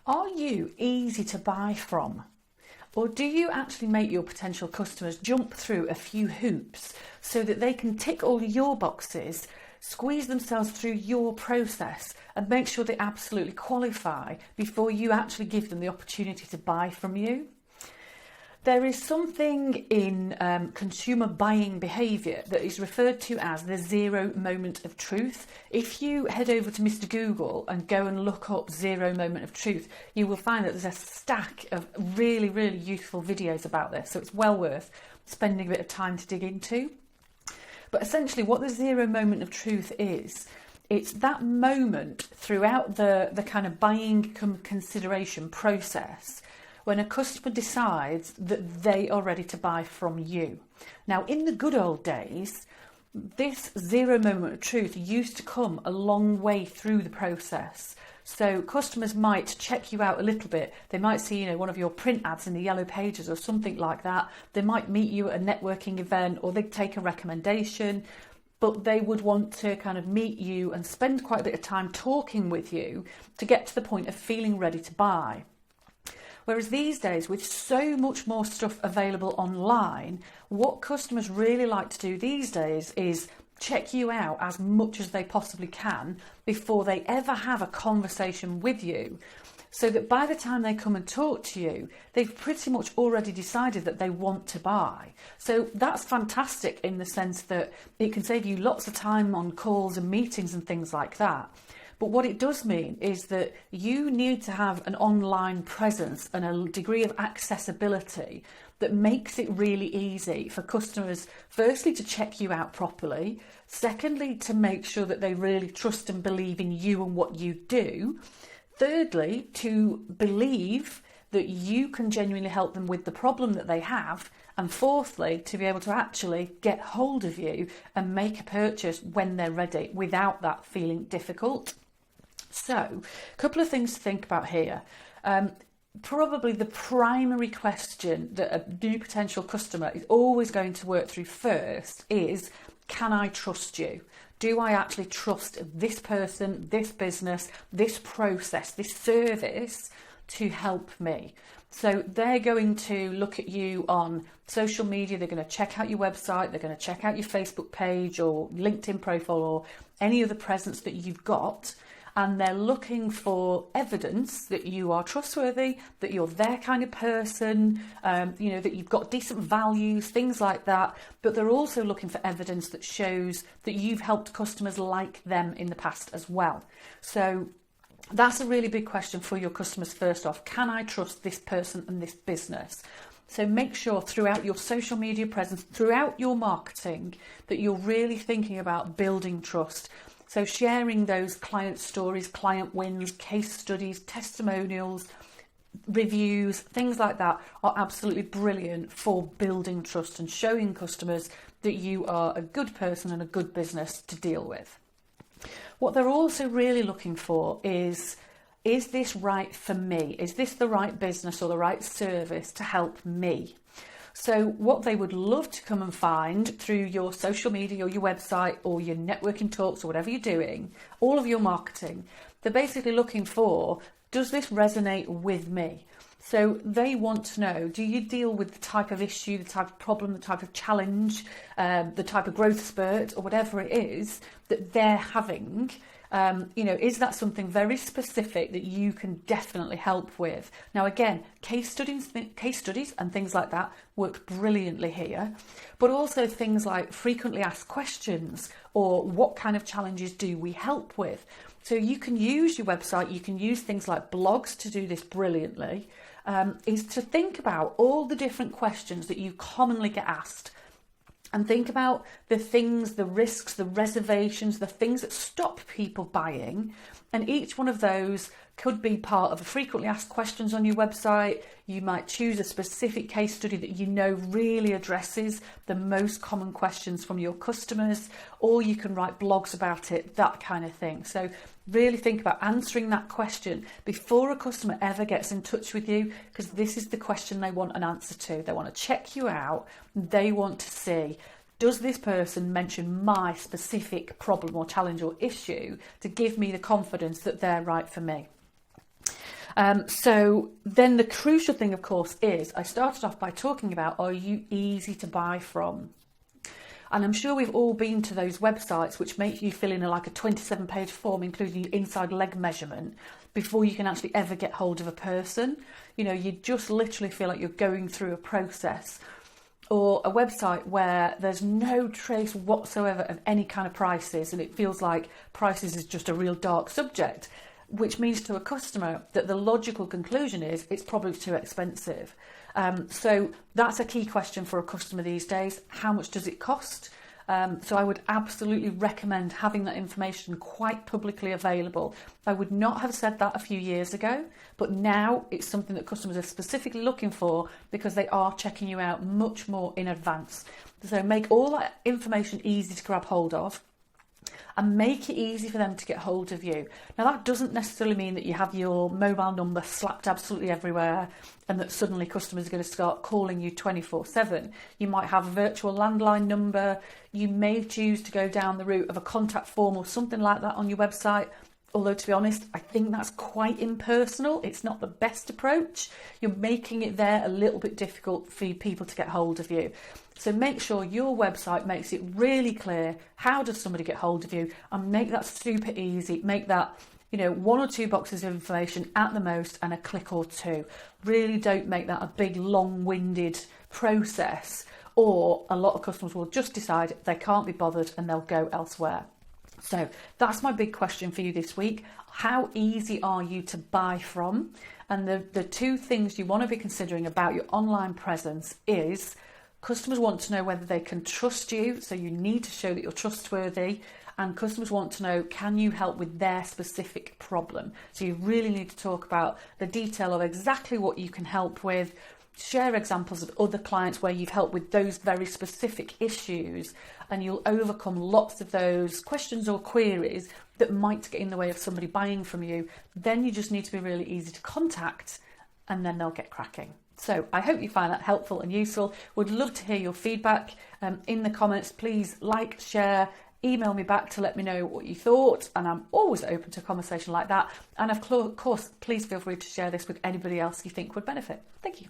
Are you easy to buy from? Or do you actually make your potential customers jump through a few hoops so that they can tick all your boxes, squeeze themselves through your process and make sure they absolutely qualify before you actually give them the opportunity to buy from you? There is something in consumer buying behaviour that is referred to as the zero moment of truth. If you head over to Mr. Google and go and look up zero moment of truth, you will find that there's a stack of really, really useful videos about this. So it's well worth spending a bit of time to dig into. But essentially what the zero moment of truth is, it's that moment throughout the kind of buying consideration process when a customer decides that they are ready to buy from you. Now, in the good old days, this zero moment of truth used to come a long way through the process. So customers might check you out a little bit. They might see, one of your print ads in the Yellow Pages or something like that. They might meet you at a networking event, or they'd take a recommendation, but they would want to kind of meet you and spend quite a bit of time talking with you to get to the point of feeling ready to buy. Whereas these days, with so much more stuff available online, what customers really like to do these days is check you out as much as they possibly can before they ever have a conversation with you, so that by the time they come and talk to you, they've pretty much already decided that they want to buy. So that's fantastic in the sense that it can save you lots of time on calls and meetings and things like that. But what it does mean is that you need to have an online presence and a degree of accessibility that makes it really easy for customers, firstly, to check you out properly, secondly, to make sure that they really trust and believe in you and what you do, thirdly, to believe that you can genuinely help them with the problem that they have, and fourthly, to be able to actually get hold of you and make a purchase when they're ready without that feeling difficult. So, a couple of things to think about here. Probably the primary question that a new potential customer is always going to work through first is, can I trust you? Do I actually trust this person, this business, this process, this service to help me? So they're going to look at you on social media, they're going to check out your website, they're going to check out your Facebook page or LinkedIn profile or any other presence that you've got. And they're looking for evidence that you are trustworthy, that you're their kind of person, that you've got decent values, things like that. But they're also looking for evidence that shows that you've helped customers like them in the past as well. So that's a really big question for your customers first off. Can I trust this person and this business? So make sure throughout your social media presence, throughout your marketing, that you're really thinking about building trust. So sharing those client stories, client wins, case studies, testimonials, reviews, things like that are absolutely brilliant for building trust and showing customers that you are a good person and a good business to deal with. What they're also really looking for is this right for me? Is this the right business or the right service to help me? So what they would love to come and find through your social media or your website or your networking talks or whatever you're doing, all of your marketing, they're basically looking for, does this resonate with me? So they want to know, do you deal with the type of issue, the type of problem, the type of challenge, the type of growth spurt or whatever it is that they're having? Is that something very specific that you can definitely help with? Now, again, case studies and things like that work brilliantly here, but also things like frequently asked questions or what kind of challenges do we help with? So you can use your website, you can use things like blogs to do this brilliantly, is to think about all the different questions that you commonly get asked. And think about the things, the risks, the reservations, the things that stop people buying. And each one of those could be part of a frequently asked questions on your website. You might choose a specific case study that you know really addresses the most common questions from your customers, or you can write blogs about it, that kind of thing. So really think about answering that question before a customer ever gets in touch with you, because this is the question they want an answer to. They want to check you out. They want to see, does this person mention my specific problem or challenge or issue to give me the confidence that they're right for me? So then the crucial thing, of course, is I started off by talking about, are you easy to buy from? And I'm sure we've all been to those websites which make you fill in like a 27-page form, including your inside leg measurement, before you can actually ever get hold of a person. You know, you just literally feel like you're going through a process. Or a website where there's no trace whatsoever of any kind of prices, and it feels like prices is just a real dark subject, which means to a customer that the logical conclusion is it's probably too expensive. So that's a key question for a customer these days. How much does it cost? So I would absolutely recommend having that information quite publicly available. I would not have said that a few years ago, but now it's something that customers are specifically looking for because they are checking you out much more in advance. So make all that information easy to grab hold of, and make it easy for them to get hold of you. Now, that doesn't necessarily mean that you have your mobile number slapped absolutely everywhere and that suddenly customers are going to start calling you 24/7. You might have a virtual landline number. You may choose to go down the route of a contact form or something like that on your website. Although, to be honest, I think that's quite impersonal. It's not the best approach. You're making it there a little bit difficult for people to get hold of you. So make sure your website makes it really clear, how does somebody get hold of you, and make that super easy. Make that, you know, 1 or 2 boxes of information at the most and a click or 2. Really don't make that a big long-winded process, or a lot of customers will just decide they can't be bothered and they'll go elsewhere. So that's my big question for you this week. How easy are you to buy from? And the 2 things you want to be considering about your online presence is customers want to know whether they can trust you. So you need to show that you're trustworthy. And customers want to know, can you help with their specific problem? So you really need to talk about the detail of exactly what you can help with. Share examples of other clients where you've helped with those very specific issues, and you'll overcome lots of those questions or queries that might get in the way of somebody buying from you. Then you just need to be really easy to contact, and then they'll get cracking. So I hope you find that helpful and useful. Would love to hear your feedback in the comments. Please like, share, email me back to let me know what you thought, and I'm always open to a conversation like that. And of course, please feel free to share this with anybody else you think would benefit. Thank you.